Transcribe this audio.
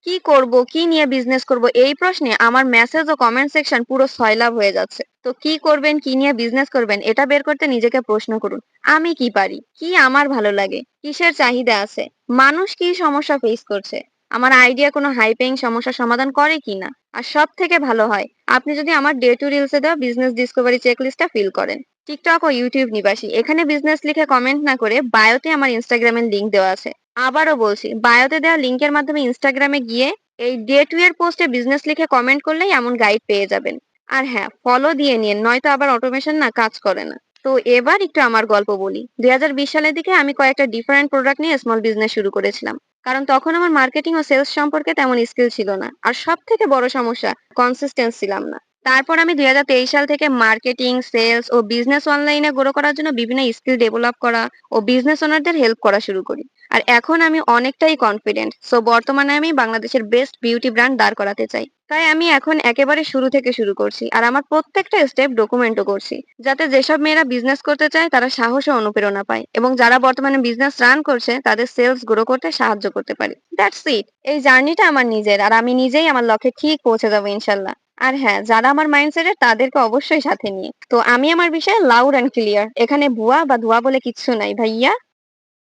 কি করব, কি নিয়ে বিজনেস করব এই প্রশ্নে আমার মেসেজ ও কমেন্ট সেকশন পুরো সয়লাব হয়ে যাচ্ছে। তো কি করবেন, কি নিয়ে বিজনেস করবেন এটা বের করতে নিজেকে প্রশ্ন করুন। আমি কি পারি? কি আমার ভালো লাগে? কিসের চাহিদা আছে? মানুষ কি সমস্যা ফেস করছে? আমার আইডিয়া কোনো হাই পেইং সমস্যার সমাধান করে কিনা? আর সবথেকে ভালো হয় আপনি যদি আমার ডে টু রিলসে দেওয়া বিজনেস ডিসকভারি চেকলিস্টটা ফিল করেন। টিকটক ও ইউটিউব নিবাসী এখানে বিজনেস লিখে কমেন্ট না করে বায়োতে আমার ইনস্টাগ্রামের লিংক দেওয়া আছে। আবারও বলছি, বায়োতে দেওয়া লিংকের মাধ্যমে ইনস্টাগ্রামে গিয়ে এই ডে টু এর পোস্টে বিজনেস লিখে কমেন্ট করলেই এমন গাইড পেয়ে যাবেন। আর হ্যাঁ, ফলো দিয়ে নিন, নয়তো আবার অটোমেশন না কাজ করে না। তো এবার একটু আমার গল্প বলি। 2020 সালের দিকে আমি কয়েকটা ডিফারেন্ট প্রোডাক্ট নিয়ে স্মল বিজনেস শুরু করেছিলাম। কারণ তখন আমার মার্কেটিং ও সেলস সম্পর্কে তেমন স্কিল ছিল না, আর সব থেকে বড় সমস্যা কনসিস্টেন্ট ছিলাম না। তারপর আমি 2023 সাল থেকে মার্কেটিং, সেলস ও বিজনেস অনলাইনে গ্রো করার জন্য বিভিন্ন স্কিল ডেভেলপ করা ও বিজনেস ওনারদের হেল্প করা শুরু করি। আর এখন আমি অনেকটাই কনফিডেন্ট। সো বর্তমানে আমি বাংলাদেশের বেস্ট বিউটি ব্র্যান্ড দাঁড় করাতে চাই। তাই আমি এখন একেবারে শুরু থেকে শুরু করছি, আর আমার প্রত্যেকটা স্টেপ ডকুমেন্টও করছি, যাতে যেসব মেয়েরা বিজনেস করতে চায় তারা সাহস ও অনুপ্রেরণা পায়, এবং যারা বর্তমানে বিজনেস রান করছে তাদের সেলস গ্রো করতে সাহায্য করতে পারে। That's it. এই জার্নিটা আমার নিজের, আর আমি নিজেই আমার লক্ষ্যে ঠিক পৌঁছে যাবো ইনশাল্লাহ। আর হ্যাঁ, যারা আমার মাইন্ডসেটের তাদেরকে অবশ্যই সাথে নিয়ে। তো আমি আমার বিষয়ে লাউড অ্যান্ড ক্লিয়ার, এখানে ভুয়া বা ধোয়া বলে কিচ্ছু নাই ভাইয়া।